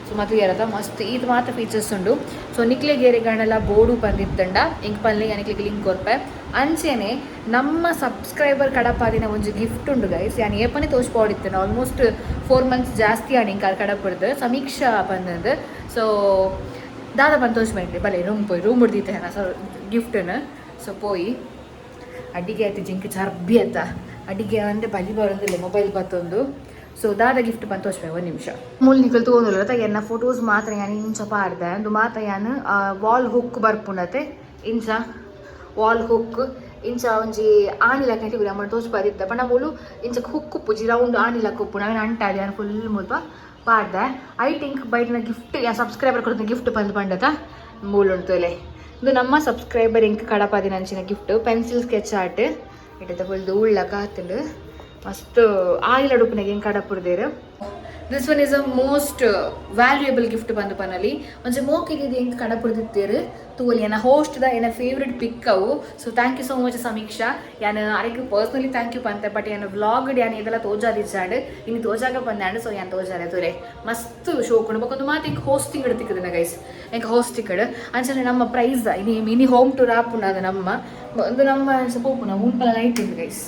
ಸೊ ಮತ್ತೆ ಇರತ್ತ ಮಸ್ತ್ ಇದು ಮಾತ್ರ ಫೀಚರ್ಸ್ ಉಂಡು ಸೊ ನಿಕ್ಲೆ ಗೇರೆಗಳೆಲ್ಲ ಬೋರ್ಡು ಬಂದಿತ್ತಂಡ ಇಂಕ್ ಪಲ್ಲೆ ನಿಕ್ಲಿಗೆ ಲಿಂಕ್ ಕೊರ್ಪೆ ಅಂಚೆನೆ ನಮ್ಮ ಸಬ್ಸ್ಕ್ರೈಬರ್ ಕಡಪಾದಿನ ಒಂದು ಗಿಫ್ಟ್ ಉಂಡು ಗೈಸ್ ಯಾನು ಏಪನೇ ತೋರಿಸ್ಬೋಡಿತ್ತೇನೆ ಆಲ್ಮೋಸ್ಟ್ 4 months ಜಾಸ್ತಿ ಆಡಿ ಇಂಕ ಕಡಪಡ್ದು ಸಮೀಕ್ಷಾ ಬಂದದ್ದು ಸೊ ದಾದ ಬಂದು ತೋರಿಸ್ಬೇಡ್ರಿ ಬಲೆ ರೂಮ್ ಹಿಡ್ದಿತ್ತೆ ಸೊ ಗಿಫ್ಟನ್ನು ಸೊ ಪೋಯಿ ಅಡಿಗೆ ಆಯ್ತು ಜಿಂಕೆ ಚರ್ಬಿ ಆಯ್ತ ಅಡಿಗೆ ಅಂದರೆ ಬಲಿ ಬರೋದಿಲ್ಲ ಮೊಬೈಲ್ ಬತ್ತೊಂದು ಸೊ ದಾದ ಗಿಫ್ಟ್ ಬಂದು ತೋರಿಸ್ಬೇಕು 1 ನಿಮಿಷ ಮೂಲ ನಿಕಲ್ ತಗೊಂಡಿಲ್ಲ ಎನ್ನ ಫೋಟೋಸ್ ಮಾತ್ರ ಯಾನು ಇಂಚ ಪಾಡ್ದೆ ಅದು ಮಾತ್ರ ಯಾನು ವಾಲ್ ಹುಕ್ ಬರ್ಪುಂಡತೆ ಇಂಚ ವಾಲ್ ಹುಕ್ ಇಂಚ ಒಂಜಿ ಆಣಿಲಕ್ಕ ಇಟ್ಟಿಗೆ ನಮ್ಮ ತೋರಿಸ್ಬಾದಿತ್ತ ಪಂಡ ಮೂಲು ಇಂಚ ಹುಕ್ಕು ಪುಜಿ ರೌಂಡ್ ಆಣಿಲಕ್ಕ ಉಪ್ಪು ನಾನು ಅಂಟಾದೆ ನಾನು ಫುಲ್ ಮುಲ್ಪ ಪಾಡ್ದೆ ಐ ಥಿಂಕ್ ಬೈಟ್ನ ಗಿಫ್ಟ್ ಯಾ ಸಬ್ಸ್ಕ್ರೈಬರ್ ಕೊಡ್ತೀನಿ ಗಿಫ್ಟ್ ಬಂದು ಪಂಡತ ಮೂಲುಂಟುಲೆ ಇದು ನಮ್ಮ ಸಬ್ಸ್ಕ್ರೈಬರ್ ಇಂಕ್ ಕಡಪಾದಿನ ಅಂಚಿನ ಗಿಫ್ಟ್ ಪೆನ್ಸಿಲ್ ಸ್ಕೆಚ್ ಆರ್ಟ್ ಇಟ್ಟೈತೆ ಫುಲ್ ಉಳ್ಳಕ್ಕ ಹತ್ತಲು ಮಸ್ತ್ ಆಯಿಲ್ ಅಡುಪನೆಗೆ ಹೆಂಗೆ ಕಡಪುರ್ದೇರು this one is a most valuable gift ಬಂದು ಪನಲ್ಲಿ ಒಂಚೆ ಮೋಕಿಗೆ ಇದು ಹೆಂಗೆ ಕಡಪುರ್ದಿತ್ತೇರು ತೂಲಿ ಏನ ಹೋಸ್ಟ್ದ ಏನ ಫೇವ್ರೆಟ್ ಪಿಕ್ ಅವು so thank you so much Sameeksha ಯಾನು ಅರೆಗೆ ಪರ್ಸ್ನಲಿ ಥ್ಯಾಂಕ್ ಯು ಪಂತೆ ಬಟ್ ಏನು ವ್ಲಾಗ್ ಯಾನು ಇದೆಲ್ಲ ತೋಜಾದಿಚ್ಚಾಡು ಇನ್ನು ತೋಜಾಗ ಬಂದಾಂಡು ಸೊ ಯಾನು ತೋಜಾರೆ ತೋರೆ ಮಸ್ತ್ ಶೋ ಕೊಡ್ಬೇಕಂದು ಮಾತು ಹಿಂಗೆ ಹೋಸ್ಟಿಂಗ್ ಇಡ್ತಿಕ್ಕದನ ಗೈಸ್ ಹೆಂಗೆ ಹೋಸ್ಟಿಂಗ್ ಅಂಚನೆ ನಮ್ಮ ಪ್ರೈಸ್ ಇನಿ ಹೋಮ್ ಟೂರ್ ಆಪುನ ಅದು ನಮ್ಮ ಒಂದು ನಮ್ಮ ಪೋಪುನ ಉಂಪಲ ಲೈಟ್ ಉಂಟು ಗೈಸ್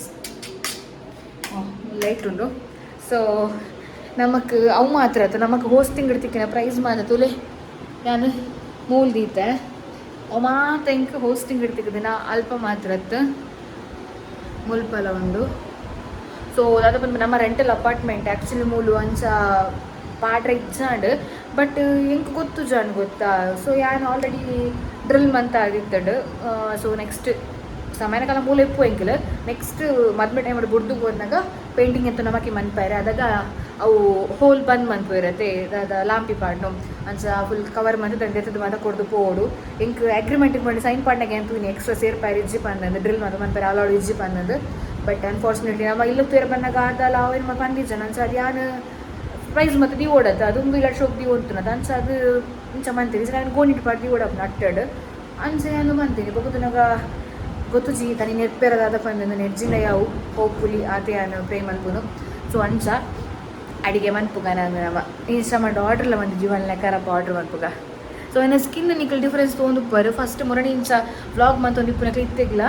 ಲೈಟ್ ಉಂಡು ಸೊ ನಮಕ್ ಅವು ಮಾತ್ರ ಆಯ್ತು ನಮಕ್ ಹೋಸ್ಟಿಂಗ್ ಇಡ್ತಿಕ್ಕಿನ ಪ್ರೈಸ್ ಮಾತ್ರ ತುಲೆ ನಾನು ಮೂಲ್ದೀತೆ ಅವು ಮಾತ್ರ ಇಂಕ ಹೋಸ್ಟಿಂಗ್ ಇಡ್ತಿಕ್ಕಿನ ಅಲ್ಪ ಮಾತ್ರ ಮುಲ್ಪಲ ಉಂಡು ಸೊ ಅದು ಬಂದು ನಮ್ಮ ರೆಂಟಲ್ ಅಪಾರ್ಟ್ಮೆಂಟ್ ಆ್ಯಕ್ಚುಲಿ ಮೂಲು ಅಂಚ ಪಾಡ್ರ ಇಚ್ಚಾಂಡ್ ಬಟ್ ಹೆಂಗೆ ಗೊತ್ತು ಜಾನ್ ಗೊತ್ತಾ ಸೊ ಯಾನು ಆಲ್ರೆಡಿ ಡ್ರಿಲ್ ಮಂತ್ ಆಗಿತ್ತಂಡು ಸೊ ನೆಕ್ಸ್ಟ್ ಸಮಯನ ಕಾಲ ಮೂಲ ಎಪ್ಪು ಎಂಕಿಲ್ ನೆಕ್ಸ್ಟ್ ಮದ್ಮೆ ಟೈಮ್ ಬುಡ್ದು ಹೋದಾಗ ಪೇಂಟಿಂಗ್ ಅಂತ ನಮಕ್ಕೆ ಮನ್ಪಾಯ್ರೆ ಅದಾಗ ಅವು ಹೋಲ್ ಬಂದ್ ಮನ್ಪೋಯಿರತ್ತೆ ಅದ ಲಾಂಪಿ ಪಾಡ್ನು ಅಂಚ ಫುಲ್ ಕವರ್ ಮಂತ್ ತಂದೆತ್ತದ ಮಾತ ಕೊಡ್ದು ಪೋಡು ಇಂಕ್ ಅಗ್ರಿಮೆಂಟಿಗೆ ಮಾಡಿ ಸೈನ್ ಪಾಡ್ನಾಗೆ ಅಂತೂ ಇನ್ನು ಎಕ್ಸ್ಟ್ರಾ ಸೇರ್ಪಾಯ್ರು ಇಜ್ಜಿ ಪಂದಂದು ಡ್ರಿಲ್ ಮಾತು ಮನ್ಪಾಯ್ರೆ ಅಲಾಡು ಇಜ್ಜಿ ಪಂದಂದು ಬಟ್ ಅನ್ಫಾರ್ಚುನೇಟ್ಲಿ ನಮ್ಮ ಇಲ್ಲ ತೇರು ಬಂದಾಗ ಅದಲ್ಲ ಅವೇನು ಮತ್ತೆ ಬಂದಿಜ್ಜ ಅಂಚ ಅದು ಯಾನು ಪ್ರೈಸ್ ಮತ್ತು ದಿ ಓಡತ್ತೆ ಅದೊಂದು ಇಲ್ಲ ಶೋಕ್ ದಿ ಓಡ್ತನದು ಅಂಚ ಅದು ಇಂಚ ಮಂತೀನಿ ನಾನು ಗೋಣಿಟ್ಟು ಪಾಡು ದಿ ಓಡಪ್ಪ ನಟ್ಟಡ್ ಅಂಚ ನಾನು ಮಂತೀನಿ ಬಗುತ್ತನಾಗ ಗೊತ್ತು ಜಿ ತನಿ ನೆಟ್ಪೆರದಾದ ಪಂದು ನೆರ್ಜಿನ ಯಾವು ಹೋಪ್ಫುಲಿ ಆತೆ ಅನ್ನು ಪ್ರೇಮ್ ಅನ್ಪುನು ಸೊ ಅಂಚ ಅಡಿಗೆ ಮನ್ಪುಗ ನಾನು ನಮ್ಮ ಇನ್ಸ್ಟಾಮಾರ್ಟ್ ಆರ್ಡ್ರೆಲ್ಲ ಒಂದು ಜೀವನ ಲೆಕ್ಕರಪ್ಪ ಆರ್ಡ್ರ್ ಮನ್ಪುಗ ಸೊ ನನ್ನ ಸ್ಕಿನ್ ನಿಕಲ್ ಡಿಫ್ರೆನ್ಸ್ ತೊಗೊಂಡು ಬರು ಫಸ್ಟ್ ಮೊರಡಿ ಇಂಚ ವ್ಲಾಗ್ ಮಂತೊಂದು ಇಪ್ಪುನಕ್ಕೆ ಇತ್ತೆಗ್ಲ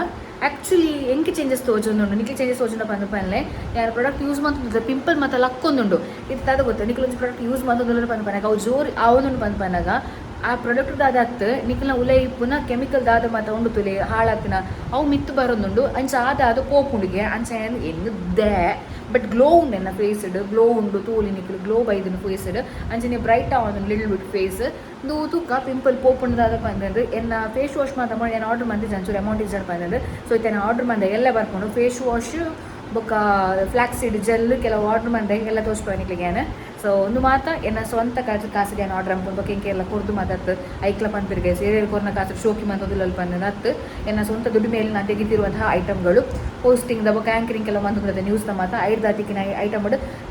ಆ್ಯಕ್ಚುಲಿ ಎಂಕೆ ಚೇಂಜಸ್ ತೋಜೊಂದುಂಡು ನಿಖಿಲ್ ಚೇಂಜಸ್ ತೋಜೊಂಡ ಬಂದು ಪನ್ಲೆ ಯಾರು ಪ್ರಾಡಕ್ಟ್ ಯೂಸ್ ಮಾಡ್ತಿದ್ದ ಪಿಂಪಲ್ ಮತ್ತು ಲಕ್ಕೊಂದುಂಡು ಇದು ತಾದ ಗೊತ್ತು ನಿಖಿಲ್ ಒಂದು ಪ್ರಾಡಕ್ಟ್ ಯೂಸ್ ಮಾಡ್ತೊಂದು ಬಂದು ಪನ್ನಾಗ ಅವು ಜೋರು ಅವನೊಂದು ಬಂದು ಪನ್ನಾಗ ಆ ಪ್ರಾಡಕ್ಟ್ ದಾದತ್ತು ನಿಖಿಲ್ನ ಉಲೆ ಇಪ್ಪುನ ಕೆಮಿಕಲ್ ದಾದ ಮಾತ ಉಂಡು ತುಲೆ ಹಾಳಾತಿನ ಅವು ಮಿತ್ತು ಬರೋದುಂಡು ಅಂಚ ಆದ ಕೋಪುಂಡಿಗೆ ಅಂಚ ಎನ್ನುದ್ದೆ ಬಟ್ ಗ್ಲೋ ಉಂಡು ಎನ್ನ ಫೇಸ್ಡ್ ಗ್ಲೋ ಉಂಡು ತೂಲಿ ನಿಖಿಲ್ ಗ್ಲೋ ಬೈದನು ಫೇಸ್ಡ್ ಅಂಚನೆ ಬ್ರೈಟ್ ಆವೊಂದು ಲಿಟಲ್ ಬಿಟ್ ಫೇಸ್ ಇದು ತೂಕ ಪಿಂಪಲ್ ಪೋಪುಂಡದಾದ ಬಂದದ್ದು ಎನ್ನ ಫೇಸ್ ವಾಶ್ ಮಾತ್ರ ಮಾಡಿ ನಾನು ಆರ್ಡರ್ ಮಾಡಿದ್ದೆ ಅಂಚೂರು ಅಮೌಂಟ್ ಇಜ್ಜಾಡ್ ಬಂದದ್ದು ಸೊ ಇತ್ತೇನೆ ಆರ್ಡರ್ ಮಾಡಿದೆ ಎಲ್ಲ ಬರ್ಕೊಂಡು ಫೇಸ್ ವಾಶ್ ಬೊಕ್ಕ ಫ್ಲಾಕ್ಸ್ ಸೀಡ್ ಜೆಲ್ ಕೆಲವು ಆರ್ಡ್ರ್ ಮಾಡಿದೆ ಎಲ್ಲ ತೋರಿಸ್ಕೊನಿಕ್ಲಿಗೇನೆ ಸೊ ಒಂದು ಮಾತ ಎನ್ನ ಸ್ವಂತ ಕಾಸಿಗೆ ನಾನು ಆರ್ಡ್ರ್ ಅನ್ಕೊಂಡು ಬಗ್ಗೆ ಎಲ್ಲ ಕೊರ್ದು ಮಾತತ್ತು ಐಕ್ಲ ಪಂಪಿರ್ಗೆ ಸೇರಿಯಲ್ ಕೊರ್ನ ಕಾಸು ಶೋಕಿ ಮಂತದಿಲ್ಲ ಬಂದ ಹತ್ತು ಎನ್ನ ಸ್ವಂತ ದುಡ್ಡು ಮೇಲೆ ನಾನು ತೆಗಿತಿರುವಂತಹ ಐಟಮ್ಗಳು ಹೋಸ್ಟಿಂಗ್ ಬೊಕ್ಕ ಆ್ಯಂಕರಿಂಗ್ ಎಲ್ಲ ಬಂದು ನ್ಯೂಸ್ನ ಮಾತ ಐದಾತಿಕಿನ ಐಟಮ್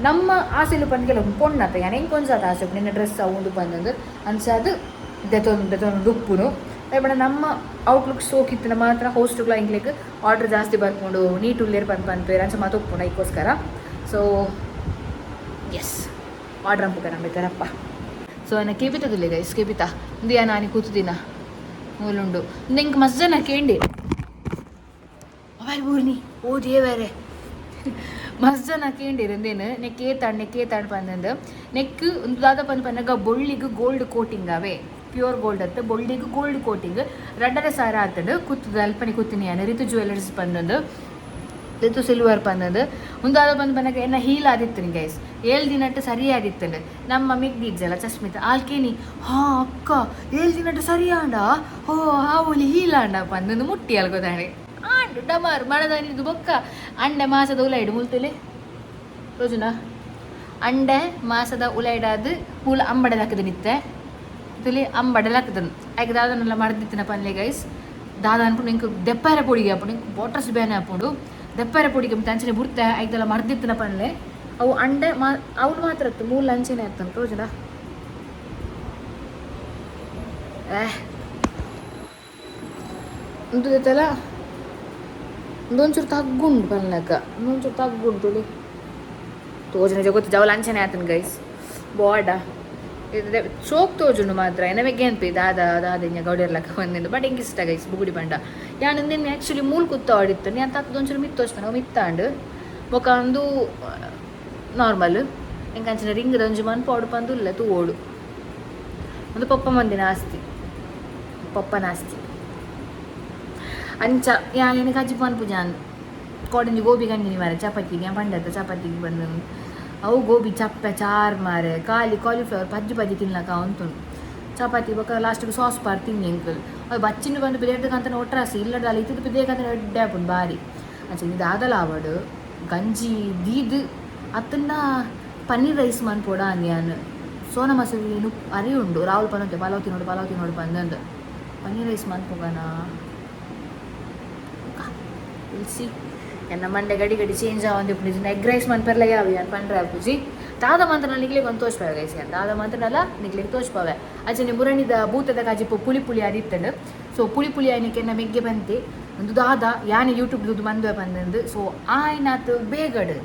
ನಮ್ಮ ಆಸೆಲು ಬಂದು ಕೆಲವು ಪೊಣ್ಣತ್ತ ಯಾನು ಹೆಂಗೆ ಕೊಂಜಾತ ಆಸೆ ನಿನ್ನ ಡ್ರೆಸ್ ಅವು ಬಂದದ್ದು ಅನ್ಸದು ದೆತೊಂದು ಉಪ್ಪುನು ಬಟ್ ನಮ್ಮ ಔಟ್ಲುಕ್ ಸೋಕಿತ್ತಿನ ಮಾತ್ರ ಹೋಸ್ಟ್ಗಳ ಇಂಗ್ಲಿಕ್ಕೆ ಆರ್ಡ್ರ್ ಜಾಸ್ತಿ ಬರ್ಕೊಂಡು ನೀಟ್ ಉಳ್ಳೇರು ಬಂದು ಅಂಚ ಮಾತು ಒಪ್ಪುಂಡು ಅದಕ್ಕೋಸ್ಕರ ಸೊ ಎಸ್ ಆರ್ಡ್ರ್ ಅಂಪುಗ ನಂಬಿತಾರಪ್ಪ ಸೊ ನನ್ನ ಕೇಪಿತದಿಲ್ಲ ಗೈಸ್ ಕೇಪಿತ ಇಂದಿಯಾ ನಾನು ಕೂತಿದ್ದೀನ ಮೂಲುಂಡು ನಿಂಗೆ ಮಸ್ತ್ ಜನ ಕೇಂಡಿ ಮೊಬೈಲ್ ಬೂರ್ನಿ ಓದಿಯೇ ಬೇರೆ ಮಸ್ತ್ ಜನ ಕೇಂಡಿರಂದೇನು ನೆಕ್ಕೇತಾಡ್ ಬಂದಂದು ನೆಕ್ ಒಂದು ದಾದ ಪನ್ನಗ ಬೊಳ್ಳಿಗೆ ಗೋಲ್ಡ್ ಕೋಟಿಂಗ್ ಅವೇ ಪ್ಯೂರ್ ಗೋಲ್ಡ್ ಅಂತ ಬೊಳ್ಳಿಗೆ ಗೋಲ್ಡ್ ಕೋಟಿಂಗ್ 2.5,000 ಆತಂಡು ಕುತ್ತದ ಅಲ್ಪನಿ ಕುತ್ತಿನಿ ಅನ್ನ ರಿತು ಜ್ಯುವೆಲರ್ಸ್ ಬಂದದ್ದು ರಿತು ಸಿಲ್ವರ್ ಬಂದದ್ದು ಮುಂದಾದ ಬಂದಾಗ ಎನ್ನ ಹೀಲ್ ಆದಿತ್ತು ನೀ ಗೈಸ್ 7 ದಿನಟ್ಟು ಸರಿಯಾದಿತ್ತಂಡು ನಮ್ಮ ಮಿಗ್ದಿ ಇಜ್ಜಲ್ಲ ಚಶ್ಮಿತ ಆಲ್ಕೇನಿ ಅಕ್ಕ 7 ದಿನಟ್ಟು ಸರಿಯಾಡ ಹಾವುಲಿ ಹೀಲಾಂಡ ಬಂದೊಂದು ಮುಟ್ಟಿ ಅಲ್ಗೋದಾಣೆ ಆಂಡು ಡಮಾರು ಮಣದಾನಿದು ಬೊಕ್ಕ ಅಂಡ ಮಾಸದ ಉಲಾಯ್ಡು ಮುಲ್ತುಲೆ ರೋಜುನಾ ಅಂಡೆ ಮಾಸದ ಉಲೈಡಾದು ಪೂಲ ಅಂಬಡೆದಾಕದ ನಿತ್ತೆ ತುಲಿ ಅಂಬಡೆಲಾಕದನು ಆಯ್ಕೆ ದಾದನೆಲ್ಲ ಮರ್ದಿತ್ತಿನ ಪನ್ಲೆ ಗೈಸ್ ದಾದ ಅನ್ಪುಡು ನಿಂಗೆ ದೆಪ್ಪಾರ ಪೊಡಿಗೆ ಹಾಪುಡು ನಿಂಗೆ ವಾಟರ್ಸ್ ಬೇನೆ ಹಾಪುಡು ದೆಪ್ಪಾರ ಪೊಡಿಗೆ ತಂಚನೆ ಬುಡ್ತೆ ಆಯ್ಕೆಲ್ಲ ಮರ್ದಿತ್ತಿನ ಪನ್ಲೆ ಅವು ಅಂಡೆ ಅವ್ನು ಮಾತ್ರ ಇತ್ತು ಮೂಲ ಅಂಚೆನೆ ಇರ್ತಾನೆ ತೋಜನ ಅಂತದೈತಲ್ಲ ಒಂದೊಂಚೂರು ತಗ್ಗುಂಡು ಪನ್ಲಕ್ಕ ಒಂದೊಂಚೂರು ತಗ್ಗುಂಡು ತುಳಿ ತೋಜನ ಜಗತ್ತು ಜವಲ್ ಅಂಚನೆ ಆತನ ಗೈಸ್ ಬಾಡ ಇದು ಶೋಕ್ ತೋಜುಂಡು ಮಾತ್ರ ನಮಗೆ ಅನ್ಪಿ ದಾದ ಗೌಡಿರ್ಲಕ್ಕ ಬಂದಿಂದು ಬಟ್ ಹಿಂಗೆ ಇಷ್ಟ ಗೈಸ್ ಬುಗುಡಿ ಬಂಡ ಯಾನು ನಿನ್ನೆ ಆ್ಯಕ್ಚುಲಿ ಮೂಲ್ ಕೂತ ಆಡಿತ್ತು ನೀನು ಅಂತ ಒಂಚೂರು ಮಿತ್ತೋಚ್ತಾನೆ ಮಿತ್ತಾಂಡು ఒక ಒಂದು ನಾರ್ಮಲ್ ಹೆಂಗೆ ಅಂಚಿನ ರಿಂಗ್ ರಂಜು ಮನ್ಪು ಆಡು ಪಂದು ಇಲ್ಲ ತೂ ಓಡು ಒಂದು ಪಪ್ಪ ಮಂದಿನ ಆಸ್ತಿ ಪಪ್ಪನ ಆಸ್ತಿ ಅಂಚ ಯಾನೇನು ಕಜ್ಜಿ ಪನ್ಪು ಜಾನ್ ಕೋಡಂಜಿ ಗೋಬಿ ಗಂಜಿನಿ ಮಾರೆ ಚಪಾತಿಗೆ ಪಂಡತ್ತ ಚಪಾತಿಗೆ ಬಂದು ಅವು ಗೋಬಿ ಚಪ್ಪೆ ಚಾರ್ ಮಾರೆ ಕಾಲಿಫ್ಲವರ್ ಪಜ್ಜಿ ತಿನ್ಲಕ್ಕ ಅಂತುಂಡು ಚಪಾತಿ ಬೊಕ್ಕ ಲಾಸ್ಟಿಗೆ ಸಾಸ್ ಪಾರ್ ತಿನ್ನಿ ಅಂಕಲ್ ಅದು ಬಚ್ಚಿನ ಬಂದು ಬಿದೇಡ್ಕಂತ ಒಟ್ರಾಸಿ ಇಲ್ಲದ ಅಲ್ಲಿ ಇತ್ತಿದ್ದು ಬಿದೇಕಂತ ಎಡ್ಡೆ ಹಾಪುಂಡು ಬಾರಿ ಅಂಚೆ ಇದು ಆದಲ್ಲ ಆವಡು ಗಂಜಿ ದೀದು ಅತ್ತನ್ನ ಪನ್ನೀರ್ ರೈಸ್ ಮನ್ಪೋಡ ಅಂದ್ಯಾನು ಸೋನಾ ಮಸೂರಿ ಅರಿ ಉಂಡು ರಾಹುಲ್ ಪನೋತೆ ಪಲಾವ್ ತಿನ್ನೋಡು ಬಂದಂದು ಪನ್ನೀರ್ ರೈಸ್ ಮನ್ಪೋಗನ ಇಲ್ಸಿ ಎನ್ನ ಮಂಡೆ ಗಡಿ ಚೇಂಜ್ ಆವಂದು ಪುಣಿಜಿನ ಎಗ್ ರೈಸ್ ಮನ್ಪೆರ್ಲ ಯಾವಿ ಅಂತ ಪಂಡ್ರೆ ಪೂಜಿ ದಾದ ಮಂತ್ರನ ನಿಗ್ಲಿಗೆ ಒಂದು ತೋಚ್ಪಾವೆ ಗೈಸಿ ಅಂತ ದಾದ ಮಂತ್ರನಲ್ಲ ನಿಗ್ಲಿಗೆ ತೋಚ್ಪಾವೆ ಅಜ್ಜೆ ನೀವು ಮುರಣಿದ ಭೂತದ ಕಾಜಿ ಪುಳಿ ಅದಿತ್ತಂಡು ಸೊ ಪುಳಿ ಆಯ್ನಕ್ಕೆ ಮೆಗ್ಗೆ ಬಂತೆ ಒಂದು ದಾದ ಯಾನೆ ಯೂಟ್ಯೂಬ್ದು ಮಂದುವೆ ಬಂದಂದು ಸೊ ಆಯ್ನಾತು ಬೇಗಡು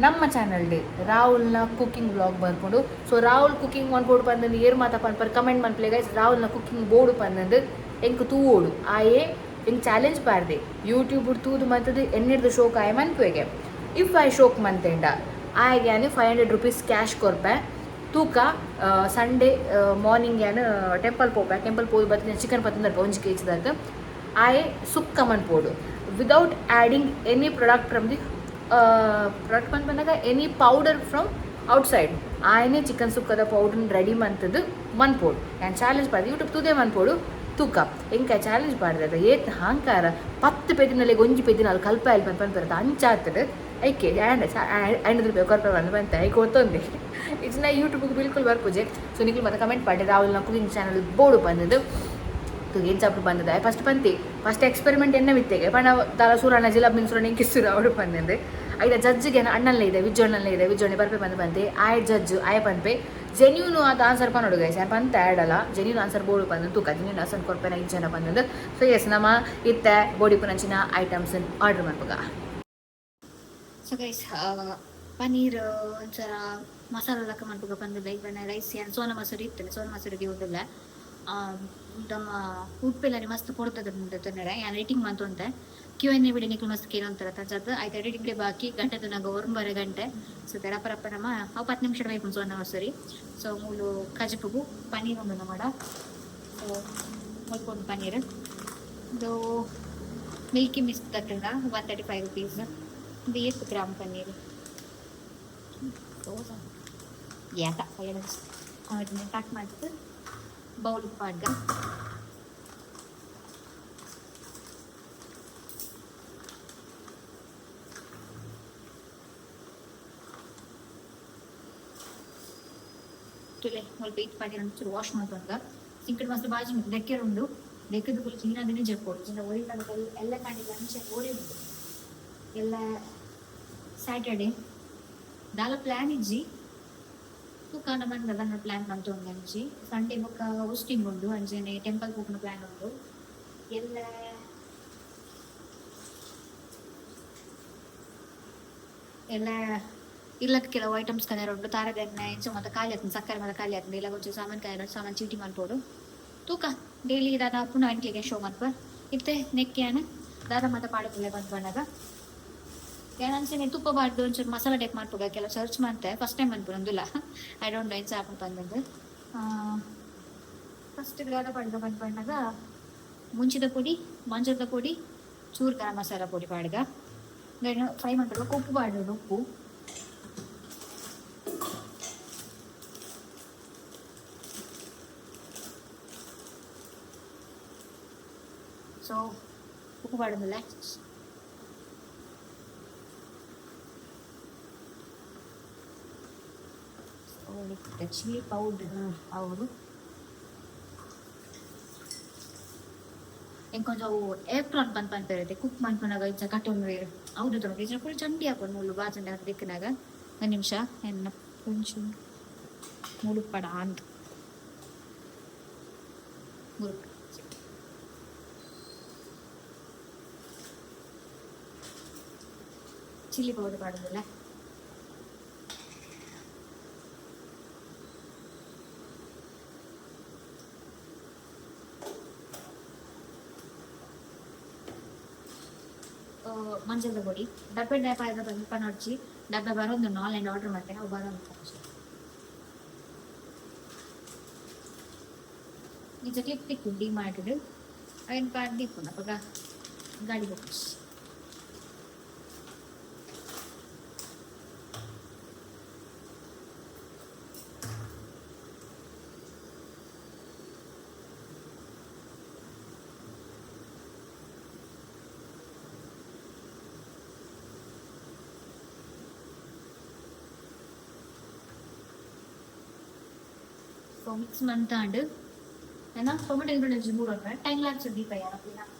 ನಮ್ಮ ಚಾನಲ್ಡೆ ರಾಹುಲ್ನ ಕುಕಿಂಗ್ ಬ್ಲಾಗ್ ಬರ್ಕೊಂಡು ಸೊ ರಾಹುಲ್ ಕುಕಿಂಗ್ ಮನ್ಪೋಡು ಬಂದಂದು ಏರು ಮಾತಾ ಪನ್ಪರ್ ಕಮೆಂಟ್ ಮನ್ಪ್ಲೆ ಗೈಸ್ ರಾಹುಲ್ನ ಕುಕಿಂಗ್ ಬೋರ್ಡು ಬಂದಂದು ಎಂಕ್ ತೂವೋಡು ಆಯೇ ಹಿಂಗೆ ಚಾಲೆಂಜ್ ಪಾರ್ದೆ ಯೂಟ್ಯೂಬ್ ತೂದು ಮಂತದ್ದು ಎನ್ನಿಡ್ದು ಶೋಕ್ ಆಯ ಮನ್ಪುವೆಗೆ ಇಫ್ ಐ ಶೋಕ್ ಮಂತೆಂಡ ಆಯ್ಗೆ ಯಾನು 500 rupees ಕ್ಯಾಶ್ ಕೊರ್ಪೆ ತೂಕ ಸಂಡೇ ಮಾರ್ನಿಂಗ್ ಏನು ಟೆಂಪಲ್ ಪೋದು ಬರ್ತದೆ ಚಿಕನ್ ಪತ್ತಂದ್ರೆ 1 kg ದಾತ ಆಯೆ ಸುಕ್ಕ ಮನ್ಪೋಡು without adding any product from the product ಬಂದಾಗ ಎನಿ ಪೌಡರ್ ಫ್ರಮ್ ಔಟ್ಸೈಡ್ ಆಯನೇ ಚಿಕನ್ ಸುಕ್ಕದ ಪೌಡ್ರನ್ನ ರೆಡಿ ಮಂತದ್ದು ಮನ್ಪೋಡು ನಾನು ಚಾಲೆಂಜ್ ಮಾಡಿದೆ ಯೂಟ್ಯೂಬ್ ತೂದೇ ಮನ್ಪೋಡು ತೂಕ ಎಂಕ ಚಾಲೆಂಜ್ ಮಾಡಿದ್ರೆ ಏತ್ ಅಹಂಕಾರ 10 ಪೆದಿನಲ್ಲಿ 1 ಪೆದಿನ ಅಲ್ಲಿ ಕಲ್ಪ ಅಲ್ಲಿ ಬಂದು ಅಂಚಾತದೆ ಐಕೆ ₹500 ಕೊರಪೆ ಬಂತ ಐಕೆ ಒತ್ತೊಂದೆ ಇದನ್ನ ಯೂಟ್ಯೂಬ್ಗೆ ಬಿಲ್ಕುಲ್ ಬರ್ಪೂಜೆ ಸೊ ನೀವು ಮತ್ತೆ ಕಮೆಂಟ್ ಮಾಡಿ ರಾಹುಲ್ನ ಕುಕಿಂಗ್ ಚಾನಲ್ ಬೋರ್ಡು ಬಂದದ್ದು ಏನು ಚಾಪ್ಟರ್ ಬಂದದ ಫಸ್ಟ್ ಎಕ್ಸ್ಪೆರಿಮೆಂಟ್ ಎನ್ನ ವಿತ್ತೆಗೆ ಪಣ ದಾಲ ಸೂರಣ್ಣ ಜಿಲಾಬ್ ಮಿನ್ಸೂರಣ್ಣ ಇಂಕಿಸ್ರು ಅವಡು ಬಂದಿದ್ದೆ ಐದ ಜಡ್ಜ್ಗೆ ಅಣ್ಣಲ್ಲೇ ಇದೆ ವಿಜ್ಜಣ್ಣೆ ಬರ್ಪೆ ಬಂದೆ ಆಯ್ ಜಡ್ಜ್ ಆಯ ಪನ್ಪೆ ಜೆನ್ಯೂನು ಅದು ಆನ್ಸರ್ ಪನ್ನೋಡು ಗೈಸ್ ಯಾರು ಪಂತ ಆ್ಯಡಲ್ಲ ಜೆನ್ಯೂನ್ ಆನ್ಸರ್ ಬೋರ್ಡು ಬಂದು ತೂಕ ಜೆನ್ಯೂನ್ ಆನ್ಸರ್ ಕೊರ್ಪೆನ 5 ಜನ ಬಂದದ್ದು ಸೊ ಎಸ್ ನಮ್ಮ ಇತ್ತೆ ಬೋಡಿ ಪುನಂಚಿನ ಐಟಮ್ಸ್ ಆರ್ಡರ್ ಮಾಡ್ಬೇಕ ಸೊ ಗೈಸ್ ಪನ್ನೀರ್ ಒಂಚರ ಮಸಾಲ ಲಕ್ಕ ಮಾಡ್ಬೇಕ ಬಂದಿಲ್ಲ ಈಗ ರೈಸ್ ಏನು ಸೋನಾ ಮಸೂರಿ ಇರ್ತದೆ ಸೋನಾ ಮಸೂರಿಗೆ ಹೋದಿಲ್ಲ ನಮ್ಮ ಉಪ್ಪೆಲ್ಲ ಮಸ್ತ್ ಕೊಡ್ತದೆ ಯಾನು ರೇಟಿಂಗ್ ಮಂತಂತೆ Q&A ವಿಡಿಯೋ ನಿಕ್ಲು ಮಸ್ತ್ ಕೇಳೋಂತಾರ ತಂಚದ್ದು ಆಯ್ತು ಎಡಿಟಿಂಗ್ ಡೇ ಬಾಕಿ ಗಂಟೆದು ನಂಗೆ 1.5 ಗಂಟೆ ಸೊ ರಪ್ಪ ನಮ್ಮ ಅವು 10 ನಿಮಿಷ ಬೇಕು ಸೋನಾ ಮಸೂರಿ ಸೊ ಮೂಲು ಕಜಪುಗು ಪನ್ನೀರ್ ಒಂದು ಮಾಡ ಸೊ ಮುಲ್ಕೊಂಡು ಪನ್ನೀರ್ ಇದು ಮಿಲ್ಕಿ ಮಿಸ್ಟ್ ತಟ್ಟಂಗ 135 rupees ಇದು 8 ಗ್ರಾಮ್ ಪನ್ನೀರ್ ಯಾಕ ಅದನ್ನ ಪ್ಯಾಕ್ ಮಾಡಿಬಿಟ್ಟು ಬೌಲ್ ಪಾಡ್ಗ ಸ್ವಲ್ಪ ಇಟ್ಟು ಪನ್ನೀರ್ ಒಂಚೂರು ವಾಶ್ ಮಾಡ್ಕೊಂಡ ಸಿಂಕಡ್ ಮಸ್ತ್ ಬಾಜಿ ಲೆಕ್ಕರ್ ಉಂಡು ಲೆಕ್ಕದ ಕುರಿತು ನೀನಾಗನೇ ಜಪ್ಪೋಡು ಚಿನ್ನ ಓರಿಲ್ಲ ಎಲ್ಲ ಕಾಣಿಲ್ಲ ಅಂಚೆ ಓರಿ ಉಂಟು ಎಲ್ಲ ಸ್ಯಾಟರ್ಡೇ ದಾಲ ಪ್ಲ್ಯಾನ್ ಇಜ್ಜಿ ತೂಕ ನಮ್ಮನ್ನ ಪ್ಲ್ಯಾನ್ ಮಾಡ್ತು ಅಂಚಿ ಸಂಡೇ ಬೊಕ್ಕ ಹೋಸ್ಟಿಂಗ್ ಉಂಡು ಅಂಚೆನೆ ಟೆಂಪಲ್ ಹೋಗ್ನ ಪ್ಲ್ಯಾನ್ ಉಂಡು ಎಲ್ಲ ಇಲ್ಲಕ್ಕೆ ಕೆಲವು ಐಟಮ್ಸ್ ಕಲರ್ ಉಂಟು ತಾರದ ಎಣ್ಣೆ ಇಂಚು ಮತ್ತೆ ಖಾಲಿ ಆಗ್ತದೆ ಸಕ್ಕರೆ ಮತ್ತೆ ಖಾಲಿ ಆಗ್ತದೆ ಇಲ್ಲ ಕೊಂಚ ಸಾಮಾನು ಚೀಟಿ ಮಾಡ್ಬೋದು ತೂಕ ಡೈಲಿ ದಾದ ಪುನಃ ಅಂಟಿಗೆ ಶೋ ಮನ್ಪ ಇತ್ತೆ ನೆಕ್ಕಿಯಾನ ದಾದ ಮತ್ತೆ ಪಾಡಪುಲ್ಲೆ ಬಂದು ಬಂದಾಗ ಏನಂಚೆ ತುಪ್ಪ ಬಾಡ್ದು ಒಂಚೂರು ಮಸಾಲ ಟೈಪ್ ಮಾಡ್ಬೋದ ಕೆಲವು ಸರ್ಚ್ ಮಾಡ್ತೆ ಫಸ್ಟ್ ಟೈಮ್ ಅನ್ಬೋದು ಒಂದಿಲ್ಲ ಐ ಡೋಂಟ್ ನೋ ಇನ್ಸ್ ಹಾಕೊಂಡು ಬಂದಂದು ಫಸ್ಟ್ ದಾದ ಪಾಡ್ಗ ಬಂದು ಬಂದಾಗ ಮುಂಚಿದ ಪುಡಿ ಮಂಜದ ಪುಡಿ ಚೂರು ಗರಂ ಮಸಾಲ ಪುಡಿ ಪಾಡ್ಗ ಫ್ರೈ ಮಾಡ್ಬೇಕು ಉಪ್ಪು ಬಾಡೋದು ಉಪ್ಪು ಸೊ ಉಪ್ಪು ಬಾಡೋದಿಲ್ಲ ಚಿಲ್ಲಿ ಪೌಡರ್ ಅವರು ಕೊಂಚ ಅವು ಏಪ್ರಾನ್ ಪಂಪಂತ ಕುಕ್ ಮಾಡ್ಕೊಂಡಾಗ ಇಂಚ ಕಟ್ಟೊಂದು ಹೌದು ತೊಗೊಂಡು ಫುಲ್ ಚಂಡಿ ಹಾಕೊಂಡು ಮೂಲು ಬಾಚಂಡಿ ಹಾಕಿ ದಿಕ್ಕಿನಾಗ ಒಂದು ನಿಮಿಷ ಎನ್ನ ಕೊಂಚ ಮುಳುಪಡ ಅಂತ ಮುಳುಪಡ ಚಿಲ್ಲಿ ಪೌಡರ್ ಪಾಡುದಿಲ್ಲ ಮಂಜದ ಪೊಡಿ ಡಬ್ಬೆ ಡೈಪ್ ಆಯ್ದ ಬಂದು ಪನೊಡ್ಚಿ ಡಬ್ಬೆ ಬರೋದು ಆನ್ಲೈನ್ ಆರ್ಡರ್ ಮಾಡ್ತೇನೆ ಅವು ಬರೋದು ನಿಜ ಕ್ಲಿಪ್ ತಿಕ್ಕು ಡಿ ಮಾಡಿಡು ಅಯ್ಯನ್ ಪಾಡ್ ದಿಕ್ಕು ಅಪ್ಪ ಗಾಡಿ ಹೋಗ್ಸ್ ಮಿಕ್ಸ್ ಮಂತಾಂಡು ಏನ ಟೊಮೆಟೊ ಇಂಗ್ರೀಡಿಯೆಂಟ್ಸ್ ಮೂರು ಟೈಮ್ ಲ್ಯಾಬ್ಸ್ ದೀಪ ಯಾರಪ್ಪ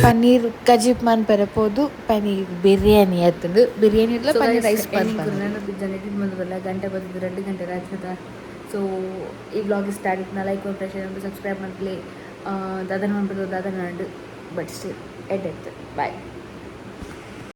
ಪನ್ನೀರ್ ಕಜಿಪ್ ಮನ್ಪೆರಪೋದು ಪನ್ನೀರ್ ಬಿರಿಯಾನಿ ಆತುಂಡು ಬಿರಿಯಾನಿ ಪನ್ನೀರ್ ರೈಸ್ ಬಂದಲ್ಲ ಗಂಟೆ ಬಂದಿದ್ದು 2 ಗಂಟೆ ರಾತ್ರಿ ಸೊ ಈ ಬ್ಲಾಗ್ ಸ್ಟಾರ್ಟ್ ಇತ್ತು ಲೈಕ್ ಸಬ್ಸ್ಕ್ರೈಬ್ ಮಾಡ್ಲಿ ದಾದನ ಮಾಡ್ಬಿಟ್ಟು ದಾದನ ಬಟ್ ಸ್ಟಿಲ್ ಎಡ್ ಬಾಯ್